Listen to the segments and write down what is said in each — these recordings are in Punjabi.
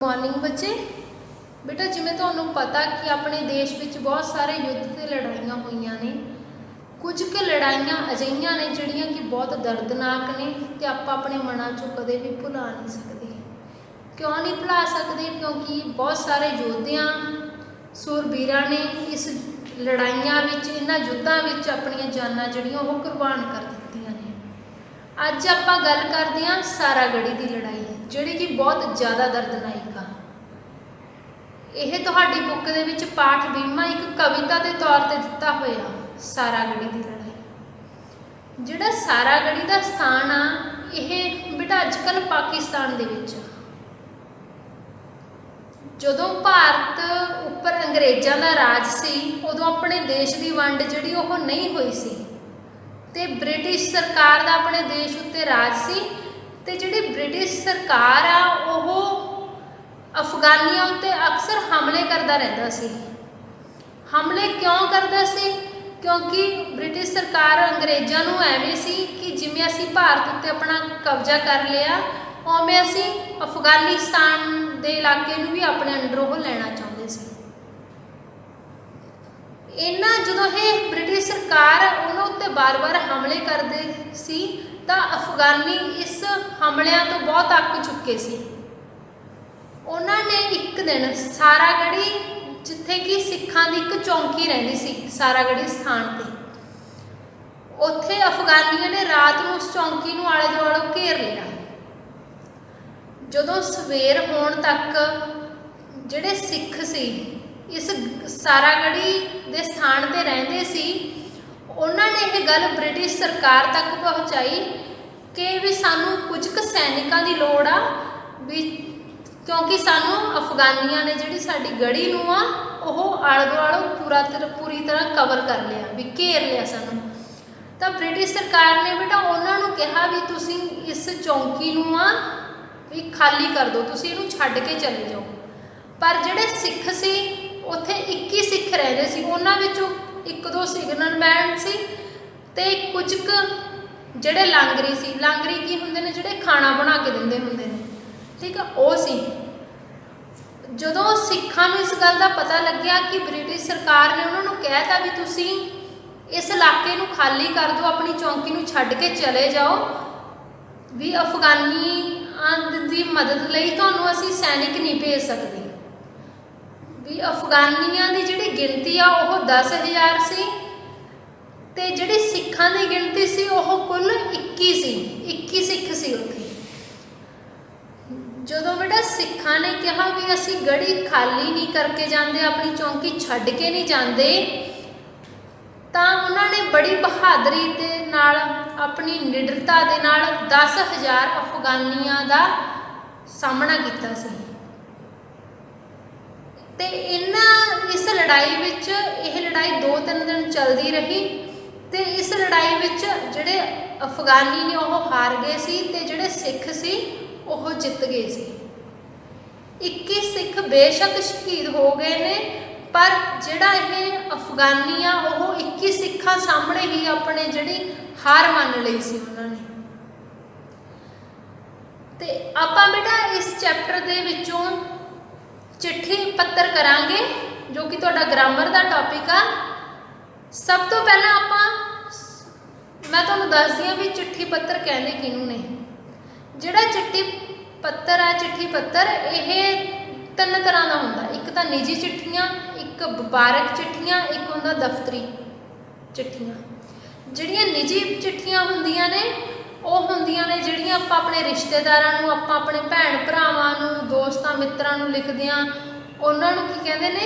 मॉर्निंग बच्चे। बेटा जिवें तुहानूं पता कि अपने देश विच बहुत सारे युद्ध ते लड़ाइयां होईयां ने। कुछ क लड़ाइयां अजिहियां ने जिहड़ियां कि बहुत दर्दनाक ने ते आपां अपने मनां चों कदे भी भुला नहीं सकदे। क्यों नहीं भुला सकदे? क्योंकि बहुत सारे योद्धियां सूरबीरां ने इस लड़ाइयां विच, इन्हां युद्धां विच अपणियां जानां जिहड़ियां ओह कुर्बान कर दित्तियां ने। अज आपां गल करदे हां सारागढ़ी दी लड़ाई, जिहड़ी कि बहुत ज़्यादा दर्दनाक आ। यह तुहाडी बुक दे विच पाठ बीमा एक कविता के तौर पर दिता होया सारागढ़ी की लड़ाई। जिहड़ा सारागढ़ी का स्थान आ, यह बेटा अजकल पाकिस्तान दे विच आ। जदों भारत उपर अंग्रेज़ों का राज सी, उदों अपने देश की वंड जिहड़ी ओह नहीं हुई सी ते ब्रिटिश सरकार का अपने देश उत्ते राज सी। ते जिहड़ी ब्रिटिश सरकार आ ओह अफगानियां उत्ते अक्सर हमले करता रहता सी। हमले क्यों करता सी? क्योंकि ब्रिटिश सरकार अंग्रेज़ों नूं एवें सी कि जिवें असीं भारत उत्ते अपना कब्जा कर लिया, उवें असीं अफगानिस्तान दे इलाके नूं भी अपने अंडर ओह लैना चाहुंदे सी। इन्हां जदों ये ब्रिटिश सरकार उन्हां उत्ते बार बार हमले करदे सी तां अफगानी इस हमलिਆਂ तो बहुत अक चुके सी। उन्होंने एक दिन सारागढ़ी, जिथे कि सिखां की एक चौंकी रहिंदी सी सारागढ़ी स्थान पर, उत्थे अफगानियों ने रात को उस चौंकी नूं आले दुआलों घेर लिया। जदों सवेर होण तक जिहड़े सिख सी इस सारागढ़ी दे स्थान पर रहिंदे सी, उन्होंने यह गल ब्रिटिश सरकार तक पहुँचाई कि भी सानू कुछ क सैनिकों की लोड़ आ, भी क्योंकि सानू अफगानियां ने जिहड़ी साडी गढ़ी नूं आ ओह आले दुआलों पूरी तरह कवर कर लिया, भी घेर लिया सानू। तो ब्रिटिश सरकार ने बेटा उन्होंने कहा भी तुसीं इस चौंकी नूं आ भी खाली कर दो, तुसीं इहनूं छड्ड के चले जाओ। पर जिहड़े सिख सी उत्थे 21 सिख रहिंदे सी, उन्हां विचों 1-2 सिग्नल मैन सी ते कुछ क जिहड़े लांगरी सी। लांगरी की हुंदे ने? जिहड़े खाना बना के दिंदे हुंदे ने, ठीक है, वो सी। जदों सिखां नूं इस गल का पता लग्या कि ब्रिटिश सरकार ने उन्होंने कहता भी तुसीं इस इलाके नूं खाली कर दो, अपनी चौंकी नूं छड्ड के चले जाओ, भी अफगानियां दी मदद लई तुहानूं असीं सैनिक नहीं भेज सकदे। भी अफगानियां दी जिहड़ी गिनती आ ओह 10,000 सी ते जिहड़ी सिखां दी गिनती सी ओह कुल 21 सी। 21 सिख सी उत्थे। जदों बेटा सिखां ने कहा भी असीं गढ़ी खाली नहीं करके जाते, अपनी चौंकी छड्ड के नहीं जाते, तां उन्होंने बड़ी बहादरी दे नाल, अपनी निडरता दे नाल 10,000 अफगानियां दा सामना किया सी। ते इस लड़ाई विच, यह लड़ाई 2-3 दिन चलती रही ते इस लड़ाई विच जिहड़े अफगानी ने वह हार गए सी ते जिहड़े सिख सी वह जित गए सी। 21 सिख बेशक शहीद हो गए ने, पर जिहड़ा यह अफगानी आ वह 21 सिखां सामने ही अपने जिहड़ी हार मान लई सी उन्होंने। ते आपां बेटा इस चैप्टर दे विचों चिट्ठी पत्तर करांगे, जो कि तुहाडा ग्रामर का टॉपिक आ। सब तो पहला आपां मैं तुहानूं दसदी हां भी चिट्ठी पत्तर कहंदे किहनूं ने। जिहड़ा चिट्ठी पत्तर आ, चिट्ठी पत्तर यह 3 तरह का हुंदा। एक तो निजी चिट्ठियां, एक वपारक चिट्ठियां, एक हुंदा दफ्तरी चिट्ठियां। जिहड़ियां निजी चिट्ठियां हुंदियां ने ਉਹ ਹੁੰਦੀਆਂ ਨੇ ਜਿਹੜੀਆਂ ਆਪਾਂ ਆਪਣੇ ਰਿਸ਼ਤੇਦਾਰਾਂ ਨੂੰ, ਆਪਾਂ ਆਪਣੇ ਭੈਣ ਭਰਾਵਾਂ ਨੂੰ, ਦੋਸਤਾਂ ਮਿੱਤਰਾਂ ਨੂੰ ਲਿਖਦੇ ਹਾਂ, ਉਹਨਾਂ ਨੂੰ ਕੀ ਕਹਿੰਦੇ ਨੇ?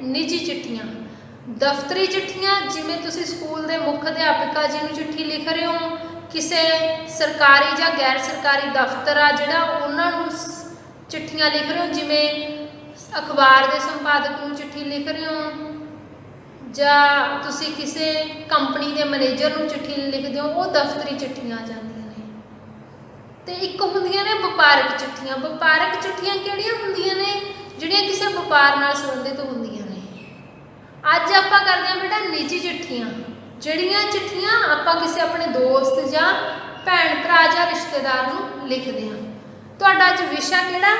ਨਿੱਜੀ ਚਿੱਠੀਆਂ। ਦਫ਼ਤਰੀ ਚਿੱਠੀਆਂ ਜਿਵੇਂ ਤੁਸੀਂ ਸਕੂਲ ਦੇ ਮੁੱਖ ਅਧਿਆਪਿਕਾ ਜੀ ਨੂੰ ਚਿੱਠੀ ਲਿਖ ਰਹੇ ਹੋ, ਕਿਸੇ ਸਰਕਾਰੀ ਜਾਂ ਗੈਰ ਸਰਕਾਰੀ ਦਫ਼ਤਰ ਆ ਜਿਹੜਾ ਉਹਨਾਂ ਨੂੰ ਚਿੱਠੀਆਂ ਲਿਖ ਰਹੇ ਹੋ, ਜਿਵੇਂ ਅਖਬਾਰ ਦੇ ਸੰਪਾਦਕ ਨੂੰ ਚਿੱਠੀ ਲਿਖ ਰਹੇ ਹੋ, ਜਾਂ ਤੁਸੀਂ ਕਿਸੇ ਕੰਪਨੀ ਦੇ ਮੈਨੇਜਰ ਨੂੰ ਚਿੱਠੀ ਲਿਖਦੇ ਹੋ, ਉਹ ਦਫ਼ਤਰੀ ਚਿੱਠੀਆਂ ਆ ਜਾਂਦੀਆਂ। ਤੇ ਇੱਕ ਹੁੰਦੀਆਂ ਨੇ ਵਪਾਰਕ ਚਿੱਠੀਆਂ। ਵਪਾਰਕ ਚਿੱਠੀਆਂ ਕਿਹੜੀਆਂ ਹੁੰਦੀਆਂ ਨੇ? ਜਿਹੜੀਆਂ ਕਿਸੇ ਵਪਾਰ ਨਾਲ ਸੰਬੰਧਿਤ ਹੁੰਦੀਆਂ ਨੇ। ਅੱਜ ਆਪਾਂ ਕਰਦੇ ਹਾਂ ਬੇਟਾ ਨਿੱਜੀ ਚਿੱਠੀਆਂ। ਜਿਹੜੀਆਂ ਚਿੱਠੀਆਂ ਆਪਾਂ ਕਿਸੇ ਆਪਣੇ ਦੋਸਤ ਜਾਂ ਭੈਣ ਭਰਾ ਜਾਂ ਰਿਸ਼ਤੇਦਾਰ ਨੂੰ ਲਿਖਦੇ ਹਾਂ। ਤੁਹਾਡਾ ਅੱਜ ਵਿਸ਼ਾ ਕਿਹੜਾ?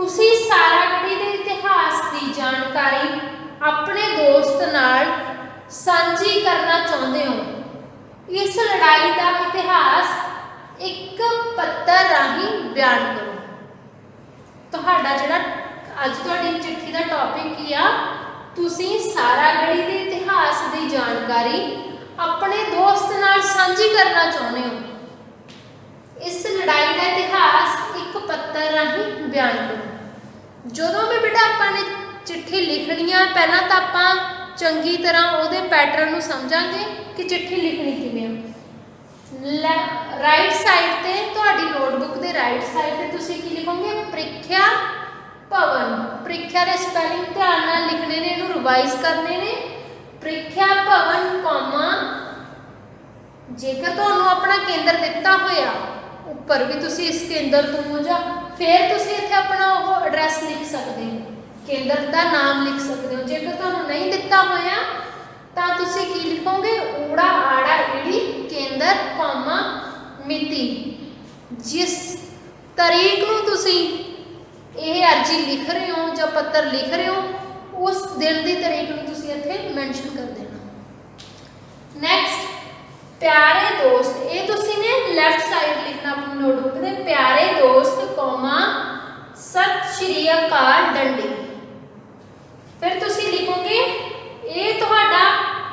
ਤੁਸੀਂ ਸਾਰਾਗੜ੍ਹੀ ਦੇ ਇਤਿਹਾਸ ਦੀ ਜਾਣਕਾਰੀ ਆਪਣੇ ਦੋਸਤ ਨਾਲ ਸਾਂਝੀ ਕਰਨਾ ਚਾਹੁੰਦੇ ਹੋ। ਇਸ ਲੜਾਈ ਦਾ ਇਤਿਹਾਸ ਇੱਕ ਪੱਤਰ ਰਾਹੀਂ ਬਿਆਨ ਕਰੋ। ਤੁਹਾਡਾ ਜਿਹੜਾ ਅੱਜ ਤੁਹਾਡੀ ਚਿੱਠੀ ਦਾ ਟੌਪਿਕ ਕੀ ਆ, ਤੁਸੀਂ ਸਾਰਾਗੜ੍ਹੀ ਦੇ ਇਤਿਹਾਸ ਦੀ ਜਾਣਕਾਰੀ ਆਪਣੇ ਦੋਸਤ ਨਾਲ ਸਾਂਝੀ ਕਰਨਾ ਚਾਹੁੰਦੇ ਹੋ। ਇਸ ਲੜਾਈ ਦਾ ਇਤਿਹਾਸ ਇੱਕ ਪੱਤਰ ਰਾਹੀਂ ਬਿਆਨ ਕਰੋ। ਜਦੋਂ ਵੀ ਬੇਟਾ ਆਪਾਂ ਨੇ ਚਿੱਠੀ ਲਿਖਣੀ ਆ, ਪਹਿਲਾਂ ਤਾਂ ਆਪਾਂ ਚੰਗੀ ਤਰ੍ਹਾਂ ਉਹਦੇ ਪੈਟਰਨ ਨੂੰ ਸਮਝਾਂਗੇ ਕਿ ਚਿੱਠੀ ਲਿਖਣੀ ਕਿਵੇਂ ਆ। ਰਾਈਟ ਸਾਈਡ ਤੇ ਤੁਹਾਡੀ ਨੋਟਬੁੱਕ ਦੇ ਰਾਈਟ ਸਾਈਡ ਤੇ ਤੁਸੀਂ ਕੀ ਲਿਖੋਗੇ, ਪ੍ਰੀਖਿਆ ਭਵਨ। ਪ੍ਰੀਖਿਆ ਦੇ ਸਪੈਲਿੰਗ ਧਿਆਨ ਨਾਲ ਲਿਖਣੇ ਨੇ, ਇਹਨੂੰ ਰਿਵਾਈਜ਼ ਕਰਨੇ ਨੇ। ਪ੍ਰੀਖਿਆ ਭਵਨ ਕੌਮਾ, ਜੇਕਰ ਤੁਹਾਨੂੰ ਆਪਣਾ ਕੇਂਦਰ ਦਿੱਤਾ ਹੋਇਆ ਉੱਪਰ ਵੀ ਤੁਸੀਂ ਇਸ ਕੇਂਦਰ ਤੋਂ ਹੋ ਜਾਂ ਫਿਰ ਤੁਸੀਂ ਇੱਥੇ ਆਪਣਾ ਉਹ ਐਡਰੈਸ ਲਿਖ ਸਕਦੇ ਹੋ, ਕੇਂਦਰ ਦਾ ਨਾਮ ਲਿਖ ਸਕਦੇ ਹੋ। ਜੇਕਰ ਤੁਹਾਨੂੰ ਨਹੀਂ ਦਿੱਤਾ ਹੋਇਆ ਤਾਂ ਤੁਸੀਂ ਕੀ ਲਿਖੋਗੇ, ਊੜਾ ਆੜਾ ਈੜੀ ਕੇਂਦਰ ਕੌਮਾ ਮਿਤੀ। ਜਿਸ ਤਾਰੀਖ ਨੂੰ ਤੁਸੀਂ ਇਹ ਅਰਜੀ ਲਿਖ ਰਹੇ ਹੋ ਜਾਂ ਪੱਤਰ ਲਿਖ ਰਹੇ ਹੋ, ਉਸ ਦਿਨ ਦੀ ਤਾਰੀਖ ਨੂੰ ਤੁਸੀਂ ਇੱਥੇ ਮੈਂਸ਼ਨ ਕਰ ਦੇਣਾ। ਨੈਕਸਟ, ਪਿਆਰੇ ਦੋਸਤ, ਇਹ ਤੁਸੀਂ ਨੇ ਲੈਫਟ ਸਾਈਡ ਲਿਖਣਾ ਆਪਣੀ ਨੋਟਬੁੱਕ ਦੇ, ਪਿਆਰੇ ਦੋਸਤ ਕੌਮਾ ਸਤਿ ਸ਼੍ਰੀ ਅਕਾਲ ਡੰਡੀ। ਫਿਰ ਤੁਸੀਂ ਲਿਖੋਗੇ, ਇਹ ਤੁਹਾਡਾ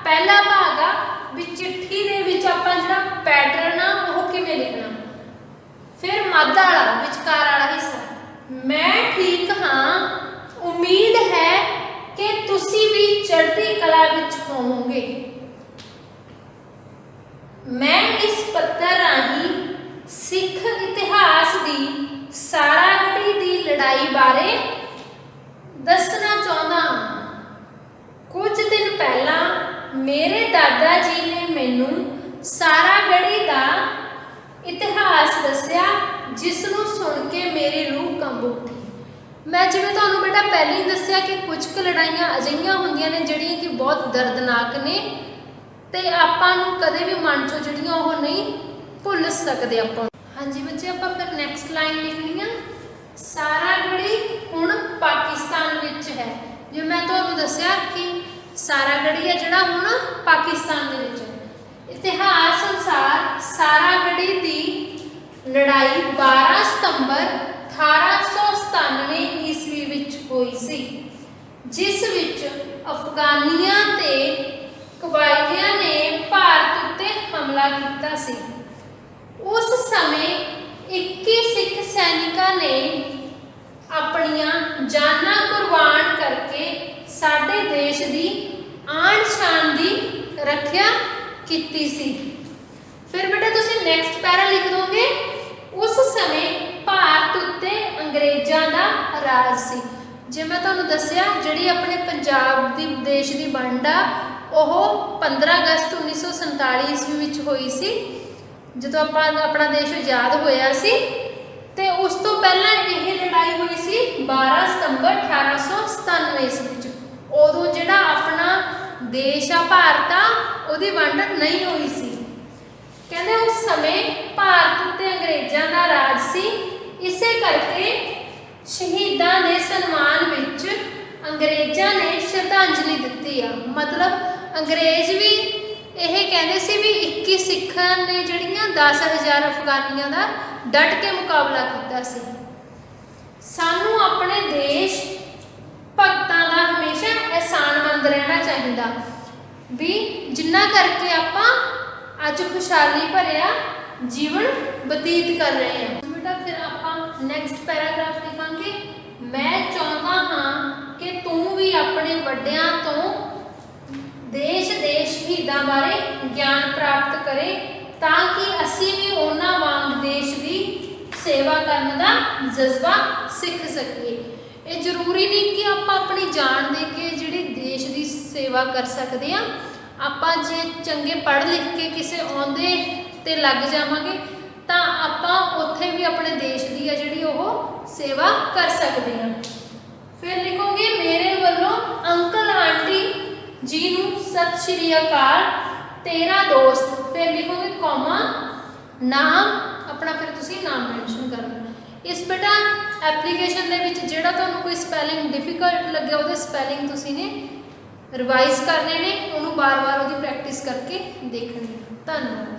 ਪਹਿਲਾ ਭਾਗ ਆ ਵੀ ਚਿੱਠੀ ਦੇ ਵਿੱਚ ਆਪਾਂ ਜਿਹੜਾ ਪੈਟਰਨ ਆ ਉਹ ਕਿਵੇਂ ਲਿਖਣਾ। ਫਿਰ ਮੱਧ ਵਾਲਾ ਵਿਚਕਾਰ ਵਾਲਾ ਹਿੱਸਾ, ਮੈਂ ਠੀਕ ਹਾਂ, ਉਮੀਦ ਹੈ ਕਿ ਤੁਸੀਂ ਵੀ ਚੜ੍ਹਦੀ ਕਲਾ ਵਿੱਚ ਹੋਵੋਗੇ। ਮੈਂ ਇਸ ਪੱਤਰ ਰਾਹੀਂ ਸਿੱਖ ਇਤਿਹਾਸ ਦੀ ਸਾਰਾਗੜ੍ਹੀ ਦੀ ਲੜਾਈ ਬਾਰੇ ਦੱਸਣਾ ਚਾਹੁੰਦਾ ਹਾਂ। ਕੁਝ ਦਿਨ ਪਹਿਲਾਂ ਮੇਰੇ ਦਾਦਾ ਜੀ ਨੇ ਮੈਨੂੰ ਸਾਰਾਗੜ੍ਹੀ ਦਾ ਇਤਿਹਾਸ ਦੱਸਿਆ, ਜਿਸ ਨੂੰ ਸੁਣ ਕੇ ਮੇਰੀ ਰੂਹ ਕੰਬ ਉੱਠੀ। ਮੈਂ ਜਿਵੇਂ ਤੁਹਾਨੂੰ ਬੇਟਾ ਪਹਿਲਾਂ ਹੀ ਦੱਸਿਆ ਕਿ ਕੁਝ ਕੁ ਲੜਾਈਆਂ ਅਜਿਹੀਆਂ ਹੁੰਦੀਆਂ ਨੇ ਜਿਹੜੀਆਂ ਕਿ ਬਹੁਤ ਦਰਦਨਾਕ ਨੇ ਤੇ ਆਪਾਂ ਨੂੰ ਕਦੇ ਵੀ ਮਨ ਚੋਂ ਜਿਹੜੀਆਂ ਉਹ ਨਹੀਂ ਭੁੱਲ ਸਕਦੇ ਆਪਾਂ। ਹਾਂਜੀ ਬੱਚੇ, ਆਪਾਂ ਫਿਰ ਨੈਕਸਟ ਲਾਈਨ ਲਿਖਣੀ ਆ, ਸਾਰਾਗੜ੍ਹੀ ਹੁਣ ਪਾਕਿਸਤਾਨ ਵਿੱਚ ਹੈ। ਜਿਵੇਂ ਮੈਂ ਤੁਹਾਨੂੰ ਦੱਸਿਆ ਕਿ ਸਾਰਾਗੜ੍ਹੀ ਹੈ ਜਿਹੜਾ ਹੁਣ ਪਾਕਿਸਤਾਨ ਦੇ ਵਿੱਚ ਹੈ। ਇਤਿਹਾਸ ਅਨੁਸਾਰ ਸਾਰਾਗੜ੍ਹੀ ਦੀ ਲੜਾਈ 12 ਸਤੰਬਰ 1897 ਈਸਵੀ ਵਿੱਚ ਹੋਈ ਸੀ, ਜਿਸ ਵਿੱਚ ਅਫਗਾਨੀਆਂ ਤੇ ਕਬਾਇਲੀਆਂ ਨੇ ਭਾਰਤ ਉੱਤੇ ਹਮਲਾ ਕੀਤਾ ਸੀ। ਉਸ ਸਮੇਂ 21 ਸਿੱਖ ਸੈਨਿਕਾਂ ਨੇ ਆਪਣੀਆਂ ਜਾਨਾਂ ਕੁਰਬਾਨ ਕਰਕੇ ਸਾਡੇ ਦੇਸ਼ ਦੀ ਆਨ ਸ਼ਾਨ ਦੀ ਰੱਖਿਆ ਕੀਤੀ ਸੀ। ਫਿਰ ਬੇਟਾ ਤੁਸੀਂ ਨੈਕਸਟ ਪੈਰਾ ਲਿਖ ਦੋਗੇ, ਉਸ ਸਮੇਂ ਭਾਰਤ ਉੱਤੇ ਅੰਗਰੇਜ਼ਾਂ ਦਾ ਰਾਜ ਸੀ। ਜੇ ਮੈਂ ਤੁਹਾਨੂੰ ਦੱਸਿਆ ਜਿਹੜੀ ਆਪਣੇ ਪੰਜਾਬ ਦੀ ਦੇਸ਼ ਦੀ ਵੰਡ ਆ ਉਹ 15 ਅਗਸਤ 1947 ਈਸਵੀ ਵਿੱਚ ਹੋਈ ਸੀ, ਜਦੋਂ ਆਪਣਾ ਦੇਸ਼ ਆਜ਼ਾਦ ਹੋਇਆ ਸੀ। ਤੇ ਉਸ ਤੋਂ ਪਹਿਲਾਂ ਇਹ ਲੜਾਈ ਹੋਈ ਸੀ 12 ਸਤੰਬਰ 1897 ਈਸਵੀ ਵਿੱਚ। ਉਦੋਂ ਜਿਹੜਾ ਆਪਣਾ ਦੇਸ਼ ਆ ਭਾਰਤ ਆ ਉਹਦੀ ਵੰਡ ਨਹੀਂ ਹੋਈ ਸੀ। ਕਹਿੰਦੇ ਉਸ ਸਮੇਂ ਭਾਰਤ ਉੱਤੇ ਅੰਗਰੇਜ਼ਾਂ ਦਾ ਰਾਜ ਸੀ, ਇਸੇ ਕਰਕੇ ਸ਼ਹੀਦਾਂ ਦੇ ਸਨਮਾਨ ਵਿੱਚ ਅੰਗਰੇਜ਼ਾਂ ਨੇ ਸ਼ਰਧਾਂਜਲੀ ਦਿੱਤੀ ਆ। ਮਤਲਬ ਅੰਗਰੇਜ਼ ਵੀ ਇਹ ਕਹਿੰਦੇ ਸੀ ਵੀ 21 ਸਿੱਖਾਂ ਨੇ ਜਿਹੜੀਆਂ 10,000 ਅਫਗਾਨੀਆਂ ਦਾ ਡਟ ਕੇ ਮੁਕਾਬਲਾ ਕੀਤਾ ਸੀ। ਸਾਨੂੰ ਆਪਣੇ ਦੇਸ਼ ਭਗਤਾਂ ਦਾ ਹਮੇਸ਼ਾ ਅਹਿਸਾਨਮੰਦ ਰਹਿਣਾ ਚਾਹੀਦਾ ਵੀ ਜਿੰਨਾ ਕਰਕੇ ਆਪਾਂ ਅੱਜ ਖੁਸ਼ਹਾਲੀ ਭਰਿਆ ਜੀਵਨ ਬਤੀਤ ਕਰ ਰਹੇ ਹਾਂ। ਬੇਟਾ ਫਿਰ ਆਪਾਂ ਨੈਕਸਟ ਪੈਰਾਗ੍ਰਾਫ ਲਿਖਾਂਗੇ, ਮੈਂ ਚਾਹੁੰਦਾ ਹਾਂ ਕਿ ਤੂੰ ਵੀ ਆਪਣੇ ਵੱਡਿਆਂ ਤੋਂ ਦੇਸ਼ ਦੇ ਸ਼ਹੀਦਾਂ ਬਾਰੇ ਗਿਆਨ ਪ੍ਰਾਪਤ ਕਰੇ ਤਾਂ ਕਿ ਅਸੀਂ ਵੀ ਉਹਨਾਂ ਵਾਂਗ ਦੇਸ਼ ਦੀ ਸੇਵਾ ਕਰਨ ਦਾ ਜਜ਼ਬਾ ਸਿੱਖ ਸਕੀਏ। ਇਹ ਜ਼ਰੂਰੀ ਨਹੀਂ ਕਿ ਆਪਾਂ ਆਪਣੀ ਜਾਨ ਦੇ ਕੇ ਜਿਹੜੀ ਦੇਸ਼ ਦੀ ਸੇਵਾ ਕਰ ਸਕਦੇ ਹਾਂ। ਆਪਾਂ ਜੇ ਚੰਗੇ ਪੜ੍ਹ ਲਿਖ ਕੇ ਕਿਸੇ ਅਹੁਦੇ 'ਤੇ ਲੱਗ ਜਾਵਾਂਗੇ ਤਾਂ ਆਪਾਂ ਉੱਥੇ ਵੀ ਆਪਣੇ ਦੇਸ਼ ਦੀ ਆ ਜਿਹੜੀ ਉਹ ਸੇਵਾ ਕਰ ਸਕਦੇ ਹਾਂ। ਫਿਰ ਲਿਖੋਗੇ, ਮੇਰੇ ਵੱਲੋਂ ਅੰਕਲ ਆਂਟੀ ਜੀ ਨੂੰ ਸਤਿ ਸ਼੍ਰੀ ਅਕਾਲ, ਤੇਰਾ ਦੋਸਤ। ਫਿਰ ਲਿਖੋਗੇ ਕੌਮਾ ਨਾਮ ਆਪਣਾ, ਫਿਰ ਤੁਸੀਂ ਨਾਮ ਮੈਂਸ਼ਨ ਕਰਨਾ। ਇਸ ਬੇਟਾ ਐਪਲੀਕੇਸ਼ਨ ਦੇ ਵਿੱਚ ਜਿਹੜਾ ਤੁਹਾਨੂੰ ਕੋਈ ਸਪੈਲਿੰਗ ਡਿਫਿਕਲਟ ਲੱਗਿਆ ਉਹਦੇ ਸਪੈਲਿੰਗ ਤੁਸੀਂ ਨੇ ਰਿਵਾਈਜ਼ ਕਰਨੇ ਨੇ, ਉਹਨੂੰ ਬਾਰ-ਬਾਰ ਉਹਦੀ ਪ੍ਰੈਕਟਿਸ ਕਰਕੇ ਦੇਖਣੀ ਹੈ। ਧੰਨਵਾਦ।